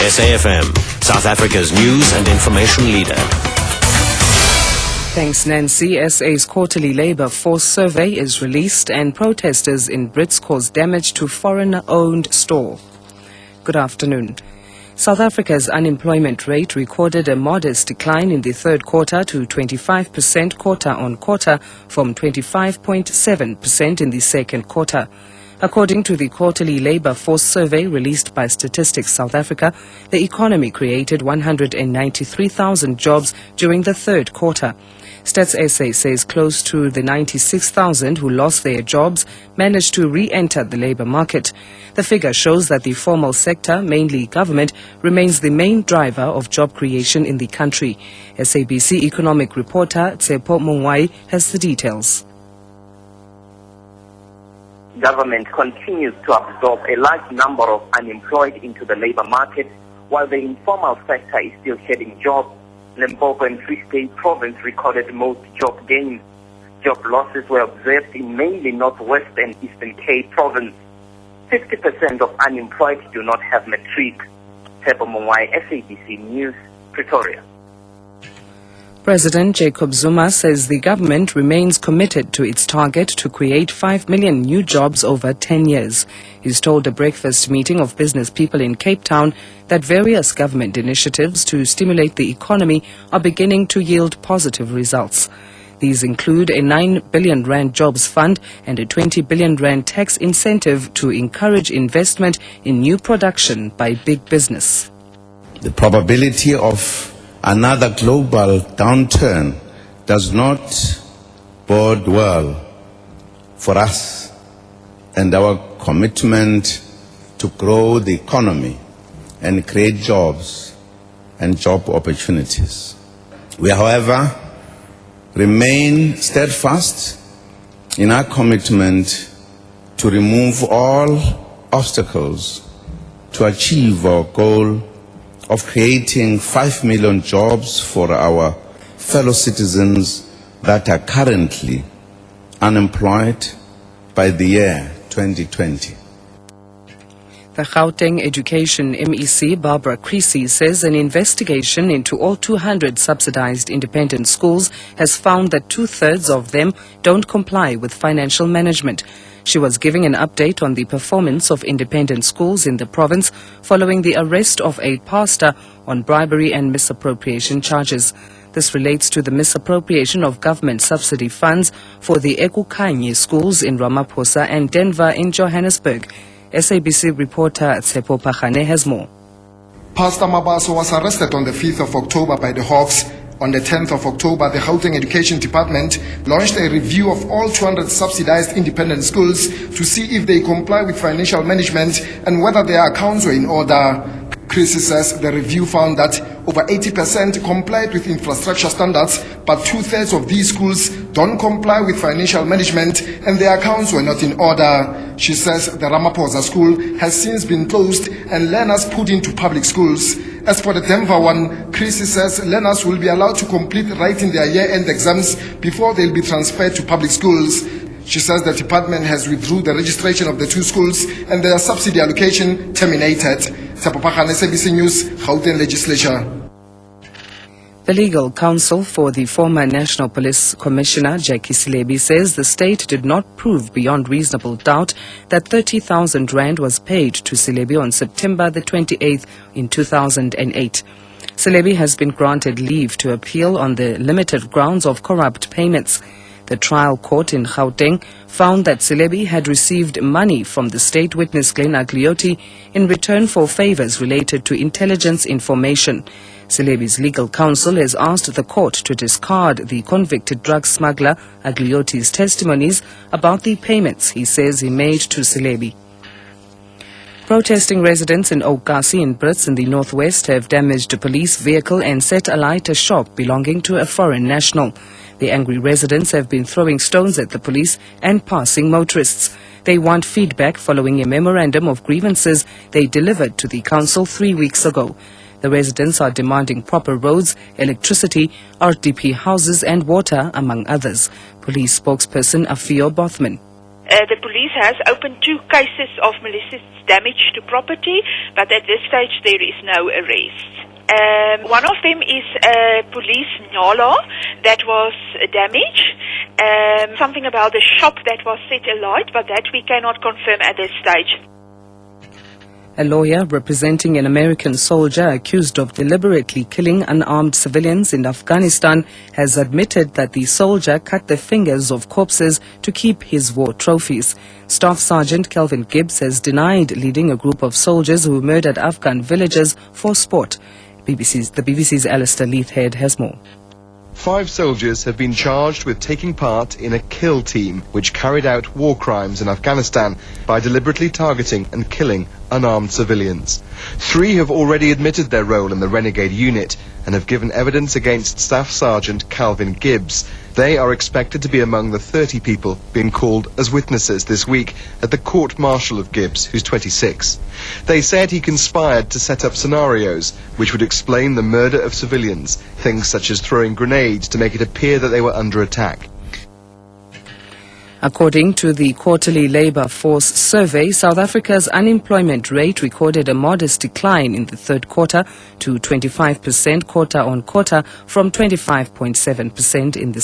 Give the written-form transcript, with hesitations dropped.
SAFM, South Africa's news and information leader. Thanks, Nancy. SA's quarterly labour force survey is released and protesters in Brits cause damage to foreigner-owned store. Good afternoon. South Africa's unemployment rate recorded a modest decline in the third quarter to 25% quarter-on-quarter from 25.7% in the second quarter. According to the quarterly labour force survey released by Statistics South Africa, the economy created 193,000 jobs during the third quarter. Stats SA says close to the 96,000 who lost their jobs managed to re-enter the labour market. The figure shows that the formal sector, mainly government, remains the main driver of job creation in the country. SABC economic reporter SAFM1pm has the details. Government continues to absorb a large number of unemployed into the labour market, while the informal sector is still shedding jobs. Limpopo and Free State Province recorded most job gains. Job losses were observed in mainly Northwest and Eastern Cape Province. 50% of unemployed do not have matric. SAFM1pm, SABC News, Pretoria. President Jacob Zuma says the government remains committed to its target to create 5 million new jobs over 10 years. He's told a breakfast meeting of business people in Cape Town that various government initiatives to stimulate the economy are beginning to yield positive results. These include a 9 billion rand jobs fund and a 20 billion rand tax incentive to encourage investment in new production by big business. The probability of another global downturn does not bode well for us and our commitment to grow the economy and create jobs and job opportunities. We, however, remain steadfast in our commitment to remove all obstacles to achieve our goal of creating 5 million jobs for our fellow citizens that are currently unemployed by the year 2020. The Gauteng Education MEC, Barbara Creasy, says an investigation into all 200 subsidized independent schools has found that 2/3 of them don't comply with financial management. She was giving an update on the performance of independent schools in the province following the arrest of a pastor on bribery and misappropriation charges. This relates to the misappropriation of government subsidy funds for the Ekukhanye schools in Ramaphosa and Denver in Johannesburg. SABC reporter Tsepo Pachane has more. Pastor Mabaso was arrested on the 5th of October by the Hawks. On the 10th of October, the Gauteng Education Department launched a review of all 200 subsidized independent schools to see if they comply with financial management and whether their accounts were in order. Chris says the review found that over 80% complied with infrastructure standards, but 2/3 of these schools don't comply with financial management and their accounts were not in order. She says the Ramaphosa school has since been closed and learners put into public schools. As for the Denver one, Chris says learners will be allowed to complete writing their year-end exams before they'll be transferred to public schools. She says the department has withdrew the registration of the two schools and their subsidy allocation terminated. Sapopakane, SABC News, Gauteng Legislature. The legal counsel for the former National Police Commissioner, Jackie Silebi, says the state did not prove beyond reasonable doubt that 30,000 rand was paid to Silebi on September the 28th in 2008. Silebi has been granted leave to appeal on the limited grounds of corrupt payments. The trial court in Gauteng found that Silebi had received money from the state witness Glenn Agliotti in return for favors related to intelligence information. Silebi's legal counsel has asked the court to discard the convicted drug smuggler Agliotti's testimonies about the payments he says he made to Silebi. Protesting residents in Okasi in Brits in the northwest have damaged a police vehicle and set alight a shop belonging to a foreign national. The angry residents have been throwing stones at the police and passing motorists. They want feedback following a memorandum of grievances they delivered to the council 3 weeks ago. The residents are demanding proper roads, electricity, RDP houses and water, among others. Police spokesperson Afio Bothman. The police has opened 2 cases of malicious damage to property, but at this stage there is no arrest. One of them is a police nala that was damaged. Something about the shop that was set alight, but that we cannot confirm at this stage. A lawyer representing an American soldier accused of deliberately killing unarmed civilians in Afghanistan has admitted that the soldier cut the fingers of corpses to keep his war trophies. Staff Sergeant Kelvin Gibbs has denied leading a group of soldiers who murdered Afghan villagers for sport. The BBC's Alistair Leithhead has more. 5 soldiers have been charged with taking part in a kill team which carried out war crimes in Afghanistan by deliberately targeting and killing unarmed civilians. 3 have already admitted their role in the renegade unit and have given evidence against Staff Sergeant Calvin Gibbs. They are expected to be among the 30 people being called as witnesses this week at the court-martial of Gibbs, who's 26. They said he conspired to set up scenarios which would explain the murder of civilians, things such as throwing grenades to make it appear that they were under attack. According to the quarterly labour force survey, South Africa's unemployment rate recorded a modest decline in the third quarter to 25% quarter-on-quarter from 25.7% in the